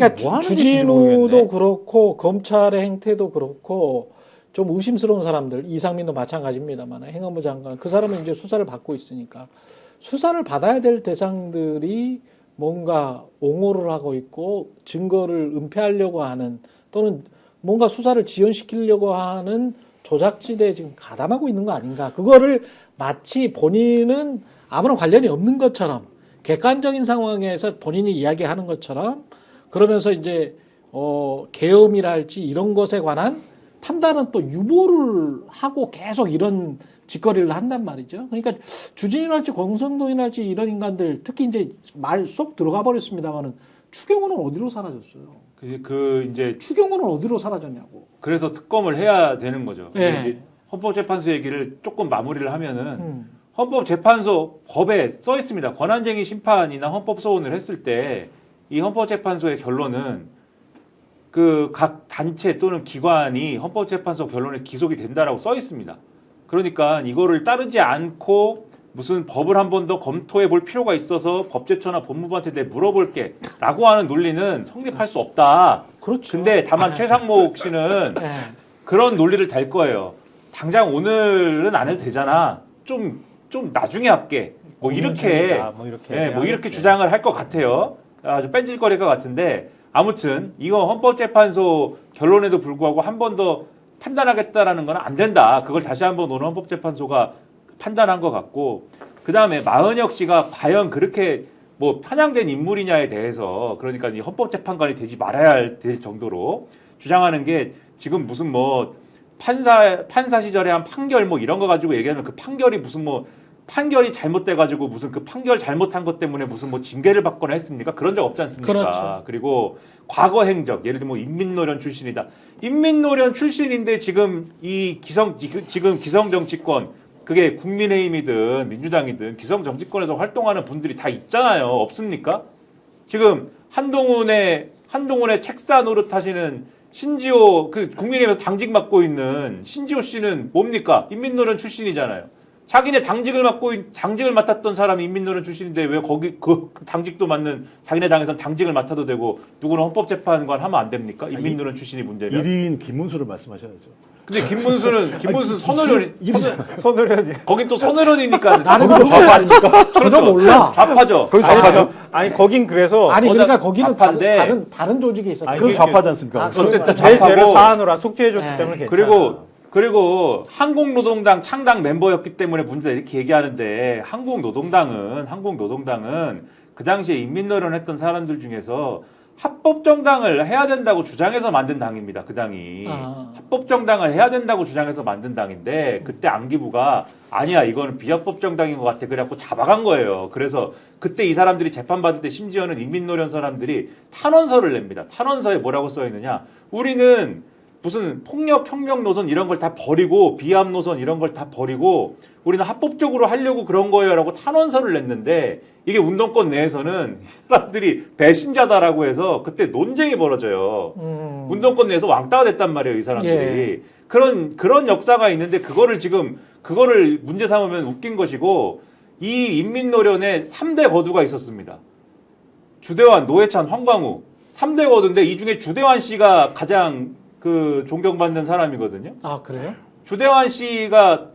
그러니까 뭐 하는 주진우도 모르겠네. 그렇고 검찰의 행태도 그렇고 좀 의심스러운 사람들, 이상민도 마찬가지입니다만 행안부 장관 그 사람은 이제 수사를 받고 있으니까 수사를 받아야 될 대상들이 뭔가 옹호를 하고 있고 증거를 은폐하려고 하는 또는 뭔가 수사를 지연시키려고 하는 조작질에 지금 가담하고 있는 거 아닌가? 그거를 마치 본인은 아무런 관련이 없는 것처럼 객관적인 상황에서 본인이 이야기하는 것처럼 그러면서 이제 계엄이랄지 이런 것에 관한 판단은 또 유보를 하고 계속 이런 짓거리를 한단 말이죠. 그러니까 주진이랄지 권성동이랄지 이런 인간들 특히 이제 말 쏙 들어가 버렸습니다만은 추경호는 어디로 사라졌어요? 이제 추경호는 어디로 사라졌냐고. 그래서 특검을 해야 되는 거죠. 네. 이제 헌법재판소 얘기를 조금 마무리를 하면은 헌법재판소 법에 써 있습니다. 권한쟁의 심판이나 헌법 소원을 했을 때 이 헌법재판소의 결론은 그 각 단체 또는 기관이 헌법재판소 결론에 기속이 된다라고 써 있습니다. 그러니까 이거를 따르지 않고 무슨 법을 한 번 더 검토해 볼 필요가 있어서 법제처나 법무부한테 내가 물어볼게 라고 하는 논리는 성립할 수 없다. 그렇죠. 근데 다만 최상목 씨는 네. 그런 논리를 달 거예요. 당장 오늘은 안 해도 되잖아. 좀 나중에 할게. 뭐 이렇게 뭐 이렇게 주장을 할 것 같아요. 아주 뺀질거릴 것 같은데 아무튼 이거 헌법재판소 결론에도 불구하고 한 번 더 판단하겠다라는 건 안 된다. 그걸 다시 한번 오늘 헌법재판소가 판단한 것 같고 그 다음에 마은혁 씨가 과연 그렇게 뭐 편향된 인물이냐에 대해서 그러니까 이 헌법재판관이 되지 말아야 될 정도로 주장하는 게 지금 무슨 뭐 판사 시절에 한 판결 뭐 이런 거 가지고 얘기하면 그 판결이 무슨 뭐 판결이 잘못돼 가지고 무슨 그 판결 잘못한 것 때문에 무슨 뭐 징계를 받거나 했습니까? 그런 적 없지 않습니까? 그렇죠. 그리고 과거 행적 예를 들면 뭐 인민노련 출신이다. 인민노련 출신인데 지금 지금 기성정치권 그게 국민의힘이든 민주당이든 기성정치권에서 활동하는 분들이 다 있잖아요. 없습니까? 지금 한동훈의 책사 노릇하시는 신지호 그 국민의힘에서 당직 맡고 있는 신지호 씨는 뭡니까? 인민노련 출신이잖아요. 자기네 당직을 맡았던 사람이 인민노련 출신인데 왜 거기 그 당직도 맡는 자기네 당에선 당직을 맡아도 되고 누구는 헌법재판관 하면 안 됩니까? 인민노련 출신이 문제면. 1인 김문수를 말씀하셔야죠. 근데 김문수는 선의원이 거긴 또 선의원이니까 나는 거기도 그거 좌파 아닙니까? 전혀 몰라. 좌파죠. 거기 좌파죠. 아니 거긴 그래서 아니 그러니까 거기는 좌파인데 다른 조직이 있었다. 그건 좌파지 않습니까? 어쨌든 제일 죄를 좌파고 사안으로 속죄해줬기 네. 때문에 괜찮아. 그리고 한국노동당 창당 멤버였기 때문에 문제다 이렇게 얘기하는데 한국노동당은 그 당시에 인민노련 했던 사람들 중에서 합법정당을 해야 된다고 주장해서 만든 당입니다. 그 당이 합법정당을 해야 된다고 주장해서 만든 당인데 그때 안기부가 아니야 이거는 비합법정당인 것 같아 그래갖고 잡아간 거예요. 그래서 그때 이 사람들이 재판받을 때 심지어는 인민노련 사람들이 탄원서를 냅니다. 탄원서에 뭐라고 써 있느냐 우리는 무슨 폭력 혁명 노선 이런 걸 다 버리고 비합 노선 이런 걸 다 버리고 우리는 합법적으로 하려고 그런 거예요라고 탄원서를 냈는데 이게 운동권 내에서는 이 사람들이 배신자다라고 해서 그때 논쟁이 벌어져요. 운동권 내에서 왕따가 됐단 말이에요, 이 사람들이. 예. 그런 역사가 있는데 그거를 문제 삼으면 웃긴 것이고 이 인민노련에 3대 거두가 있었습니다. 주대환, 노회찬, 황광우 3대 거두인데 이 중에 주대환 씨가 가장 그 존경받는 사람이거든요. 아 그래요? 주대환 씨가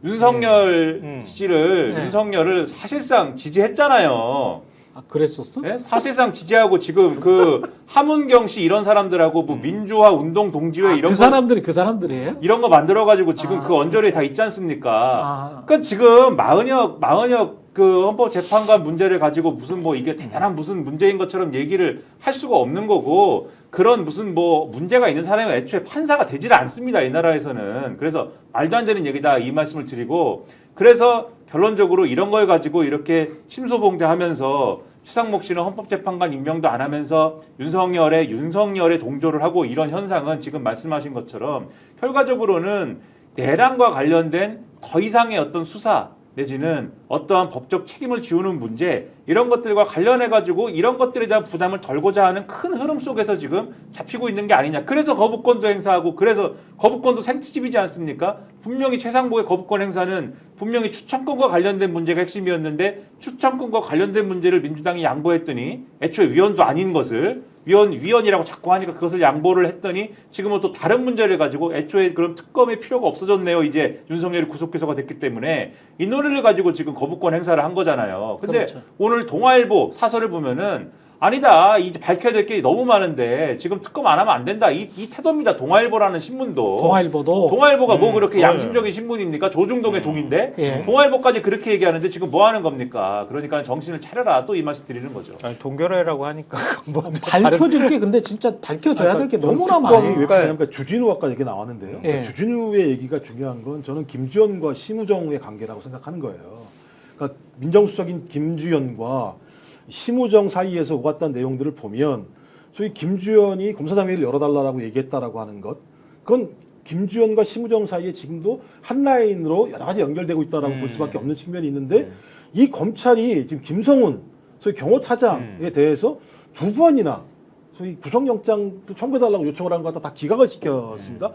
윤석열 씨를 네. 윤석열을 사실상 지지했잖아요. 아 그랬었어? 네? 사실상 지지하고 지금 그 하문경 씨 이런 사람들하고 뭐 민주화 운동 동지회 이런 그 사람들이에요? 이런 거 만들어 가지고 지금 그 언저리에 다 있지 않습니까? 그러니까 지금 마은혁 그 헌법재판관 문제를 가지고 무슨 뭐 이게 대단한 무슨 문제인 것처럼 얘기를 할 수가 없는 거고 그런 무슨 뭐 문제가 있는 사람이 애초에 판사가 되지를 않습니다. 이 나라에서는. 그래서 말도 안 되는 얘기다 이 말씀을 드리고 그래서 결론적으로 이런 걸 가지고 이렇게 침소봉대하면서 최상목 씨는 헌법재판관 임명도 안 하면서 윤석열의 동조를 하고 이런 현상은 지금 말씀하신 것처럼 결과적으로는 내란과 관련된 더 이상의 어떤 수사 내지는 어떠한 법적 책임을 지우는 문제 이런 것들과 관련해 가지고 이런 것들에 대한 부담을 덜고자 하는 큰 흐름 속에서 지금 잡히고 있는 게 아니냐. 그래서 거부권도 행사하고 그래서 거부권도 생트집이지 않습니까? 분명히 최상목의 거부권 행사는 분명히 추천권과 관련된 문제가 핵심이었는데 추천권과 관련된 문제를 민주당이 양보했더니 애초에 위원도 아닌 것을 위원이라고 자꾸 하니까 그것을 양보를 했더니 지금은 또 다른 문제를 가지고 애초에 그런 특검의 필요가 없어졌네요. 이제 윤석열이 구속기소가 됐기 때문에 이 논리를 가지고 지금 거부권 행사를 한 거잖아요. 근데 그렇죠. 오늘 동아일보 사설을 보면은 아니다. 이제 밝혀야 될 게 너무 많은데 지금 특검 안 하면 안 된다. 이 태도입니다. 동아일보라는 신문도. 동아일보가 뭐 그렇게 양심적인 신문입니까? 조중동의 동인데 예. 동아일보까지 그렇게 얘기하는데 지금 뭐 하는 겁니까? 그러니까 정신을 차려라. 또 이 말씀 드리는 거죠. 아니, 동결회라고 하니까 뭐 밝혀질 게 근데 진짜 밝혀져야 될 게 너무나 특검이 많아요. 왜 그러냐면 주진우 아까 얘기 나왔는데요. 예. 주진우의 얘기가 중요한 건 저는 김주현과 심우정의 관계라고 생각하는 거예요. 그러니까 민정수석인 김주현과 심우정 사이에서 오갔던 내용들을 보면 소위 김주현이 검사장회를 열어달라고 얘기했다라고 하는 것, 그건 김주현과 심우정 사이에 지금도 한 라인으로 여러 가지 연결되고 있다라고 볼 수밖에 없는 측면이 있는데 이 검찰이 지금 김성훈 소위 경호차장에 대해서 두 번이나 소위 구속영장 청구해달라고 요청을 한 것 다 기각을 시켰습니다.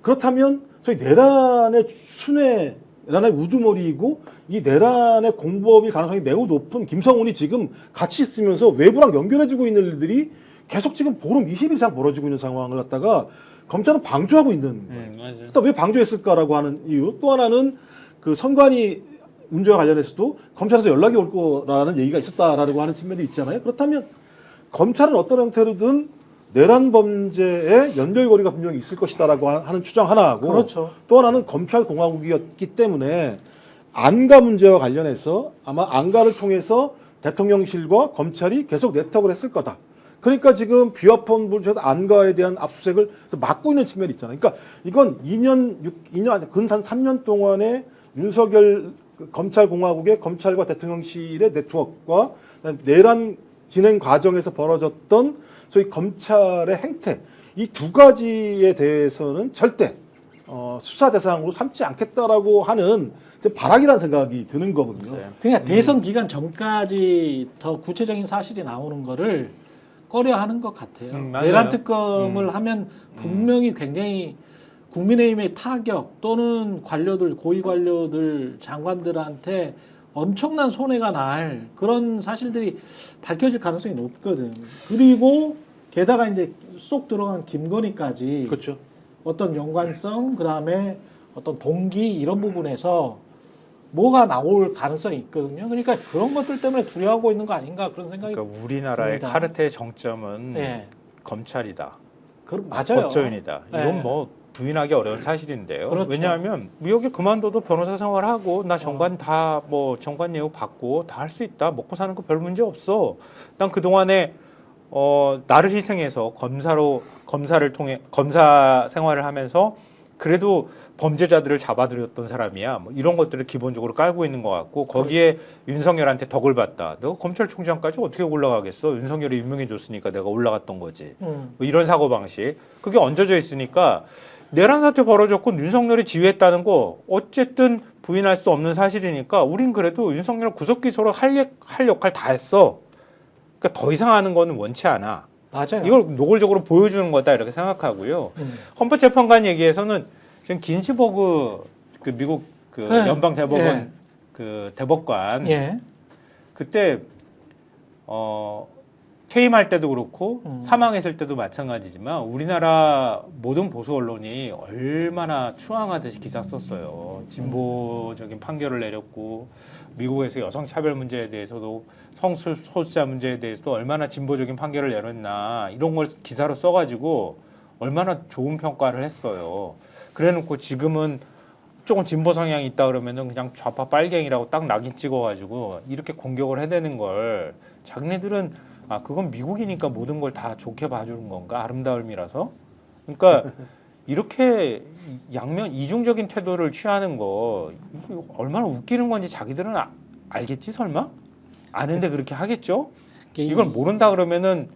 그렇다면 소위 내란의 순회, 내란의 우두머리이고 이 내란의 공범일 가능성이 매우 높은 김성훈이 지금 같이 있으면서 외부랑 연결해주고 있는 일들이 계속 지금 보름 20일 이상 벌어지고 있는 상황을 갖다가 검찰은 방조하고 있는 거예요. 일단 왜 방조했을까라고 하는 이유. 또 하나는 그 선관위 문제와 관련해서도 검찰에서 연락이 올 거라는 얘기가 있었다라고 하는 측면이 있잖아요. 그렇다면 검찰은 어떤 형태로든 내란 범죄에 연결고리가 분명히 있을 것이다라고 하는 추정 하나 하고 그렇죠. 또 하나는 검찰 공화국이었기 때문에 안가 문제와 관련해서 아마 안가를 통해서 대통령실과 검찰이 계속 내탁을 했을 거다. 그러니까 지금 비화폰부에서 안가에 대한 압수수색을 막고 있는 측면이 있잖아요. 그러니까 이건 2년 근한 3년 동안의 윤석열 검찰 공화국의 검찰과 대통령실의 네트워크와 내란 진행 과정에서 벌어졌던 소위 검찰의 행태, 이 두 가지에 대해서는 절대 수사 대상으로 삼지 않겠다라고 하는 발악이라는 생각이 드는 거거든요. 그러니까 대선 기간 전까지 더 구체적인 사실이 나오는 거를 꺼려하는 것 같아요. 맞아요. 내란 특검을 하면 분명히 굉장히 국민의힘의 타격 또는 관료들, 고위 관료들, 장관들한테 엄청난 손해가 날 그런 사실들이 밝혀질 가능성이 높거든. 그리고 게다가 이제 쏙 들어간 김건희까지 그렇죠. 어떤 연관성, 그 다음에 어떤 동기 이런 부분에서 뭐가 나올 가능성이 있거든요. 그러니까 그런 것들 때문에 두려워하고 있는 거 아닌가 그런 생각이 그러니까 우리나라의 듭니다. 카르텔의 정점은 예. 검찰이다. 맞아요. 법조인이다. 이건 예. 뭐 부인하기 어려운 사실인데요. 그렇죠. 왜냐하면 여기 그만둬도 변호사 생활하고 나 정관 다 뭐 정관 예우 받고 다 할 수 있다. 먹고 사는 거 별 문제 없어. 난 그동안에 나를 희생해서 검사를 통해 검사 생활을 하면서 그래도 범죄자들을 잡아들였던 사람이야. 뭐 이런 것들을 기본적으로 깔고 있는 것 같고 거기에 윤석열한테 덕을 봤다. 너 검찰총장까지 어떻게 올라가겠어? 윤석열이 임명해 줬으니까 내가 올라갔던 거지. 뭐 이런 사고 방식. 그게 얹어져 있으니까 내란 사태 벌어졌고 윤석열이 지휘했다는 거 어쨌든 부인할 수 없는 사실이니까 우린 그래도 윤석열 구속기소로 할 역할 다 했어. 그러니까 더 이상 하는 거는 원치 않아. 맞아요. 이걸 노골적으로 보여주는 거다 이렇게 생각하고요. 헌법재판관 얘기에서는 지금 긴시버그 그 미국 그 네. 연방 대법원 예. 그 대법관 예. 그때 퇴임할 때도 그렇고 사망했을 때도 마찬가지지만 우리나라 모든 보수 언론이 얼마나 추앙하듯이 기사 썼어요. 진보적인 판결을 내렸고 미국에서 여성 차별 문제에 대해서도 성소수자 문제에 대해서도 얼마나 진보적인 판결을 내렸나 이런 걸 기사로 써가지고 얼마나 좋은 평가를 했어요. 그래놓고 지금은 조금 진보 성향이 있다 그러면은 그냥 좌파 빨갱이라고 딱 낙인 찍어가지고 이렇게 공격을 해대는 걸 자기네들은 그건 미국이니까 모든 걸 다 좋게 봐주는 건가 아름다움이라서 그러니까 이렇게 양면 이중적인 태도를 취하는 거 얼마나 웃기는 건지 자기들은 알겠지 설마 아는데 그렇게 하겠죠? 이걸 모른다 그러면은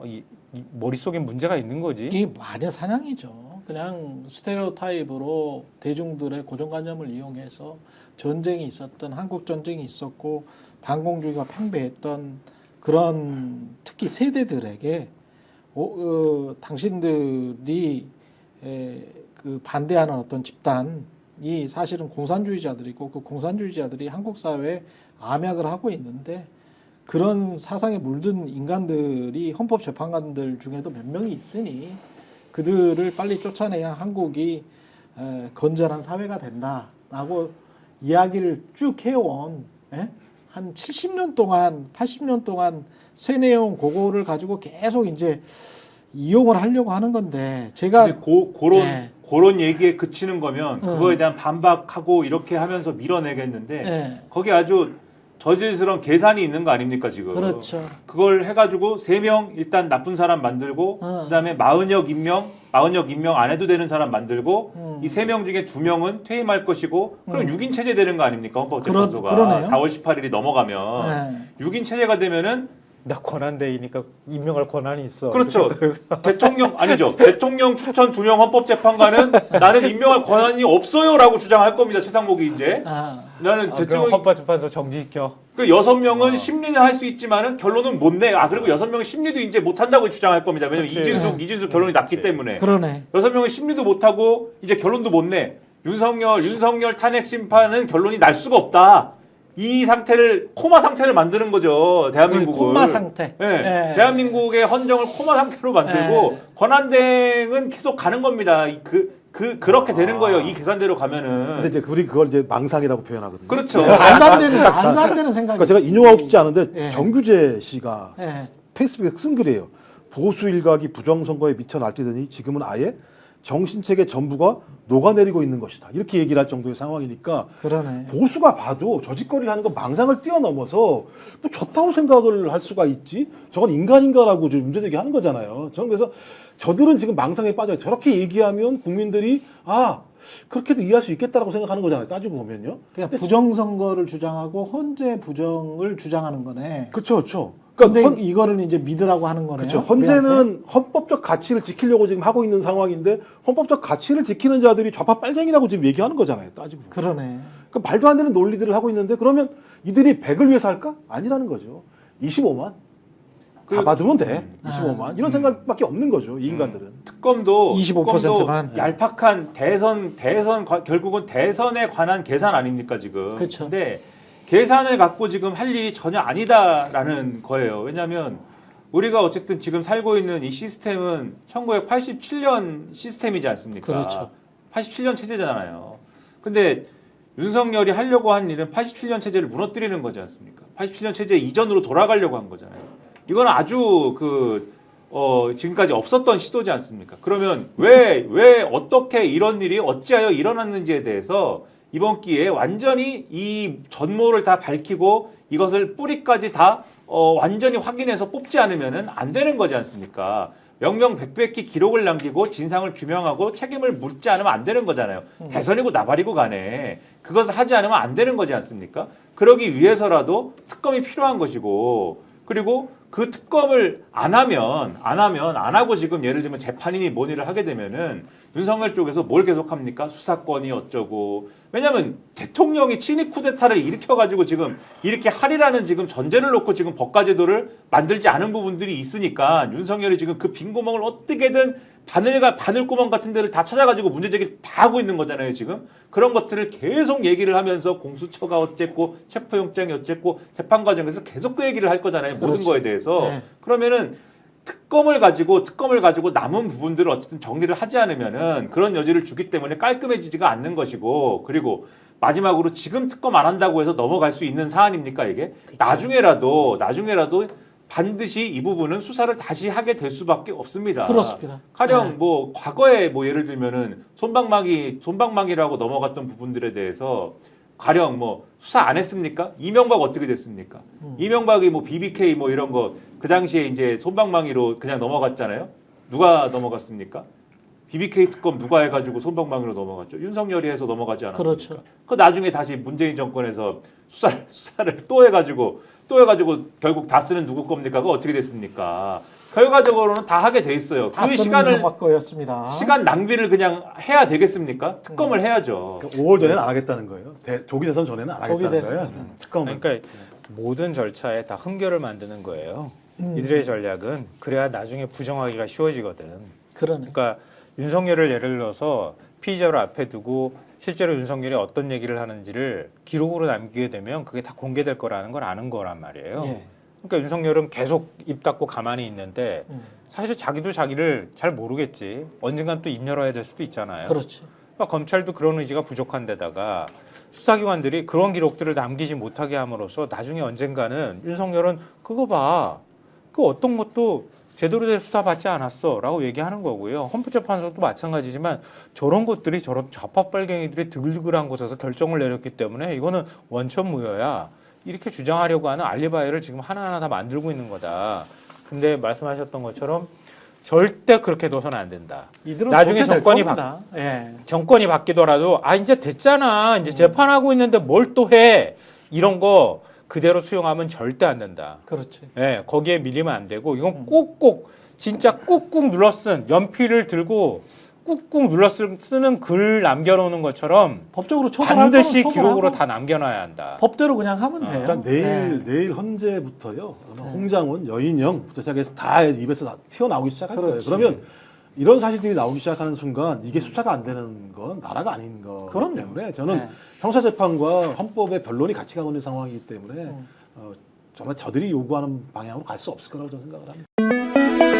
이 머릿속에 문제가 있는 거지. 이게 마녀 사냥이죠. 그냥 스테레오타입으로 대중들의 고정관념을 이용해서 전쟁이 있었던 한국 전쟁이 있었고 반공주의가 팽배했던 그런 특히 세대들에게 당신들이 그 반대하는 어떤 집단이 사실은 공산주의자들이고 그 공산주의자들이 한국 사회에 암약을 하고 있는데 그런 사상에 물든 인간들이 헌법재판관들 중에도 몇 명이 있으니 그들을 빨리 쫓아내야 한국이 건전한 사회가 된다라고 이야기를 쭉 해온 한 70년 동안 80년 동안 새 내용 그거를 가지고 계속 이제 이용을 하려고 하는 건데 제가 근데 그런 얘기에 그치는 거면 그거에 대한 반박하고 이렇게 하면서 밀어내겠는데 거기 아주 저질스러운 계산이 있는 거 아닙니까 지금? 그렇죠. 그걸 해가지고 3명 일단 나쁜 사람 만들고 그다음에 마흔역 임명 안 해도 되는 사람 만들고 이 3명 중에 2명은 퇴임할 것이고 그럼 6인 체제 되는 거 아닙니까 헌법재판소가? 그러네요. 4월 18일이 넘어가면 6인 체제가 되면은 나 권한대이니까 임명할 권한이 있어. 그렇죠. 대통령 아니죠. 대통령 추천 2명 헌법재판관은 나는 임명할 권한이 없어요라고 주장할 겁니다. 최상목이 이제. 나는 그럼 대통령 헌법재판소 정지시켜. 그 6명은 심리는 할 수 있지만은 결론은 못 내. 그리고 6명은 심리도 이제 못 한다고 주장할 겁니다. 왜냐면 그렇지. 이진숙 결론이 났기 때문에. 그러네. 6명은 심리도 못 하고 이제 결론도 못 내. 윤석열 탄핵 심판은 결론이 날 수가 없다. 이 상태를 코마 상태를 만드는 거죠. 대한민국을. 코마 상태. 네. 대한민국의 헌정을 코마 상태로 만들고 권한대행은 계속 가는 겁니다. 그렇게 되는 거예요. 이 계산대로 가면은. 근데 이제 우리 그걸 이제 망상이라고 표현하거든요. 그렇죠. 말도 안 되는 생각이. 그러니까 제가 인용하고 싶지 않은데 예. 정규재 씨가 예. 페이스북에 쓴 글이에요. 보수 일각이 부정선거에 미쳐 날뛰더니 지금은 아예 정신체계 전부가 녹아내리고 있는 것이다. 이렇게 얘기를 할 정도의 상황이니까 그러네. 보수가 봐도 저 짓거리를 하는 건 망상을 뛰어넘어서 뭐 좋다고 생각을 할 수가 있지. 저건 인간인가라고 좀 문제제기 하는 거잖아요. 저는 그래서 저들은 지금 망상에 빠져요. 저렇게 얘기하면 국민들이 그렇게도 이해할 수 있겠다라고 생각하는 거잖아요. 따지고 보면요. 그러니까 부정선거를 주장하고 헌재 부정을 주장하는 거네. 그렇죠, 그렇죠. 근데 이거를 이제 믿으라고 하는 거네요. 그렇죠. 헌재는 헌법적 가치를 지키려고 지금 하고 있는 상황인데 헌법적 가치를 지키는 자들이 좌파 빨갱이라고 지금 얘기하는 거잖아요. 따지고. 그러네. 그 말도 안 되는 논리들을 하고 있는데 그러면 이들이 100을 위해서 할까? 아니라는 거죠. 25만. 다 받으면 돼. 25만. 이런 생각밖에 없는 거죠. 이 인간들은. 특검도 25%만. 얄팍한 결국은 대선에 관한 계산 아닙니까 지금. 그렇죠. 근데 계산을 갖고 지금 할 일이 전혀 아니다라는 거예요. 왜냐하면 우리가 어쨌든 지금 살고 있는 이 시스템은 1987년 시스템이지 않습니까? 그렇죠. 87년 체제잖아요. 근데 윤석열이 하려고 한 일은 87년 체제를 무너뜨리는 거지 않습니까? 87년 체제 이전으로 돌아가려고 한 거잖아요. 이건 아주 지금까지 없었던 시도지 않습니까? 그러면 왜 어떻게 이런 일이 어찌하여 일어났는지에 대해서 이번 기회에 완전히 이 전모를 다 밝히고 이것을 뿌리까지 다 완전히 확인해서 뽑지 않으면은 안 되는 거지 않습니까? 명명백백히 기록을 남기고 진상을 규명하고 책임을 묻지 않으면 안 되는 거잖아요. 대선이고 나발이고 간에 그것을 하지 않으면 안 되는 거지 않습니까? 그러기 위해서라도 특검이 필요한 것이고 그리고 그 특검을 안 하고 지금 예를 들면 재판이니 뭐니를 하게 되면은 윤석열 쪽에서 뭘 계속합니까? 수사권이 어쩌고. 왜냐하면 대통령이 친위 쿠데타를 일으켜가지고 지금 이렇게 하리라는 지금 전제를 놓고 지금 법과제도를 만들지 않은 부분들이 있으니까 윤석열이 지금 그 빈 구멍을 어떻게든 바늘구멍 같은 데를 다 찾아가지고 문제제기를 다 하고 있는 거잖아요 지금. 그런 것들을 계속 얘기를 하면서 공수처가 어쨌고 체포영장이 어쨌고 재판 과정에서 계속 그 얘기를 할 거잖아요. 모든 그렇죠. 거에 대해서. 네. 그러면은 특검을 가지고 남은 부분들을 어쨌든 정리를 하지 않으면은 그런 여지를 주기 때문에 깔끔해지지가 않는 것이고 그리고 마지막으로 지금 특검 안 한다고 해서 넘어갈 수 있는 사안입니까 이게? 나중에라도 반드시 이 부분은 수사를 다시 하게 될 수밖에 없습니다. 그렇습니다. 가령 뭐 과거에 뭐 예를 들면은 손방망이라고 넘어갔던 부분들에 대해서 가령 뭐 수사 안 했습니까? 이명박 어떻게 됐습니까? 이명박이 뭐 BBK 뭐 이런 거 그 당시에 이제 손방망이로 그냥 넘어갔잖아요. 누가 넘어갔습니까? BBK 특검 누가 해가지고 손방망이로 넘어갔죠? 윤석열이 해서 넘어가지 않았습니까? 그렇죠. 그 나중에 다시 문재인 정권에서 수사를 또 해가지고 결국 다 쓰는 누구 겁니까? 그거 어떻게 됐습니까? 결과적으로는 다 하게 돼 있어요. 그 시간을 거였습니다. 시간 낭비를 그냥 해야 되겠습니까? 특검을 해야죠. 5월 전에는 안 하겠다는 거예요. 조기 대선 전에는 안 하겠다는 거예요. 특검은. 그러니까 모든 절차에 다 흥결을 만드는 거예요. 이들의 전략은 그래야 나중에 부정하기가 쉬워지거든. 그러니까 윤석열을 예를 들어서 피의자로 앞에 두고 실제로 윤석열이 어떤 얘기를 하는지를 기록으로 남기게 되면 그게 다 공개될 거라는 걸 아는 거란 말이에요. 예. 그러니까 윤석열은 계속 입 닫고 가만히 있는데 사실 자기도 자기를 잘 모르겠지. 언젠간 또 입 열어야 될 수도 있잖아요. 그렇지. 그러니까 검찰도 그런 의지가 부족한 데다가 수사기관들이 그런 기록들을 남기지 못하게 함으로써 나중에 언젠가는 윤석열은 그거 봐. 그 어떤 것도 제대로 된 수사 받지 않았어 라고 얘기하는 거고요. 헌법재판소도 마찬가지지만 저런 것들이 저런 좌파 빨갱이들이 드글드글한 곳에서 결정을 내렸기 때문에 이거는 원천무효야. 이렇게 주장하려고 하는 알리바이를 지금 하나하나 다 만들고 있는 거다. 근데 말씀하셨던 것처럼 절대 그렇게 둬서는 안 된다. 이들은 나중에 그렇게 될 정권이 겁니다. 예. 정권이 바뀌더라도 아 이제 됐잖아. 이제 재판하고 있는데 뭘 또 해. 이런 거 그대로 수용하면 절대 안 된다. 그렇지. 예, 거기에 밀리면 안 되고 이건 꼭꼭 진짜 꾹꾹 눌러쓴 연필을 들고 꾹꾹 쓰는 글 남겨놓는 것처럼 법적으로 처벌할 반드시 거면 기록으로 처벌하고 다 남겨놔야 한다. 법대로 그냥 하면 돼요. 일단 내일 현재부터요. 홍장원, 여인영부터 시작해서 다 입에서 다 튀어나오기 시작할 거예요. 그러면 이런 사실들이 나오기 시작하는 순간 이게 수사가 안 되는 건 나라가 아닌 거기 그럼요. 때문에 저는 형사재판과 헌법의 변론이 같이 가고 있는 상황이기 때문에 정말 저들이 요구하는 방향으로 갈 수 없을 거라고 저는 생각을 합니다.